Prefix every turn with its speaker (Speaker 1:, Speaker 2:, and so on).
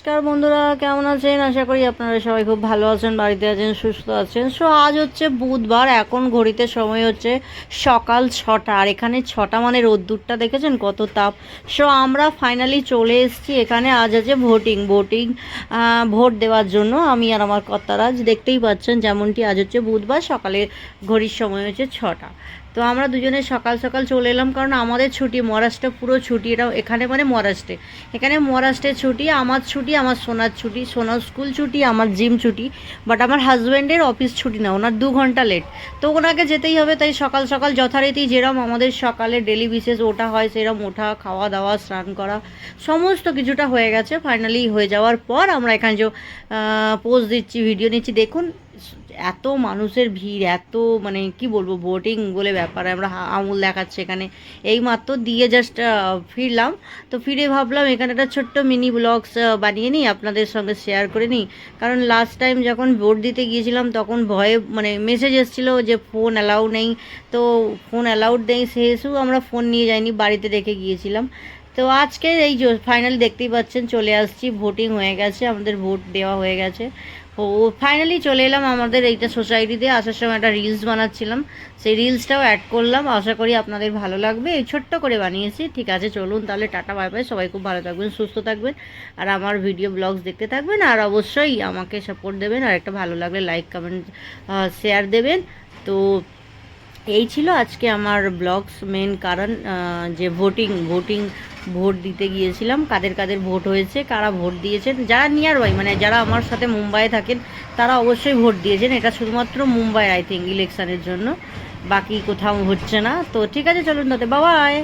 Speaker 1: নমস্কার বন্ধুরা, কেমন আছেন? আশা করি আপনারা সবাই খুব ভালো আছেন, বাড়িতে আছেন, সুস্থ আছেন। আজ হচ্ছে বুধবার, এখন ঘড়িতে সময় হচ্ছে সকাল 6টা। আর এখানে 6টা মানে রোদ্দুরটা দেখেছেন কত তাপ। আমরা ফাইনালি চলে এসেছি এখানে। আজ আছে ভোটিং ভোট দেওয়ার জন্য। আমি আর আমার কর্তারা আজ দেখতেই পাচ্ছেন, যেমনটি আজ হচ্ছে বুধবার, সকালে ঘড়ির সময় হচ্ছে 6টা। তো আমরা দুজনে সকাল সকাল চলে এলাম, কারণ আমাদের ছুটি, মহারাষ্ট্র পুরো ছুটি। এটা এখানে মানে মহারাষ্ট্রে, এখানে মহারাষ্ট্রের ছুটি, আমার ছুটি, আমার সোনার ছুটি, সোনার স্কুল ছুটি, আমার জিম ছুটি। বাট আমার হাজব্যান্ডের অফিস ছুটি না, ওনার 2 ঘন্টা লেট। তো ওনাকে যেতেই হবে, তাই সকাল সকাল যথারীতি যেরম আমাদের সকালে ডেলি বিশেষ ওঠা হয়, সেরম ওঠা, খাওয়া দাওয়া, স্নান করা, সমস্ত কিছুটা হয়ে গেছে। ফাইনালি হয়ে যাওয়ার পর আমরা এখানে যে পোস্ট দিচ্ছি, ভিডিও নিচ্ছি, দেখুন এত মানুষের ভিড়, এত মানে কি বলবো, বোটিং বলে ব্যাপার। আমরা আঙুল দেখাচ্ছে এখানে, এই মাত্র দিয়ে জাস্ট ফিরলাম। তো ফিরে ভাবলাম এখানে একটা ছোট্ট মিনি ব্লগস বানিয়ে নিই, আপনাদের সঙ্গে শেয়ার করে নিই। কারণ লাস্ট টাইম যখন ভোট দিতে গিয়েছিলাম, তখন ভয়ে মানে মেসেজ এসেছিলো যে ফোন অ্যালাউ নেই। তো ফোন অ্যালাউড নেই, সেহেতু আমরা ফোন নিয়ে যাইনি, বাড়িতে রেখে গিয়েছিলাম। তো আজকে এই যে ফাইনালি দেখতেই পাচ্ছেন চলে আসছি, ভোটিং হয়ে গেছে, আমাদের ভোট দেওয়া হয়ে গেছে। ও ফাইনালি চলে এলাম আমাদের এইটা সোসাইটিতে। আসার সময় একটা রিলস বানাচ্ছিলাম, সেই রিলসটাও অ্যাড করলাম। আশা করি আপনাদের ভালো লাগবে, এই ছোট্ট করে বানিয়েছি। ঠিক আছে, চলুন তাহলে, টাটা বাই বাই। সবাই খুব ভালো থাকবেন, সুস্থ থাকবেন, আর আমার ভিডিও ব্লগস দেখতে থাকবেন। আর অবশ্যই আমাকে সাপোর্ট দেবেন, আর একটা ভালো লাগলে লাইক, কমেন্ট, শেয়ার দেবেন। তো এই ছিল আজকে আমার ব্লগস। মেন কারণ যে ভোট দিতে গিয়েছিলাম, কাদের কাদের ভোট হয়েছে, কারা ভোট দিয়েছেন, যারা নিয়ার বাই মানে যারা আমার সাথে মুম্বাইয়ে থাকেন, তারা অবশ্যই ভোট দিয়েছেন। এটা শুধুমাত্র মুম্বাই আই থিঙ্ক ইলেকশনের জন্য, বাকি কোথাও হচ্ছে না। তো ঠিক আছে, চলুন তাতে, বাই বাই।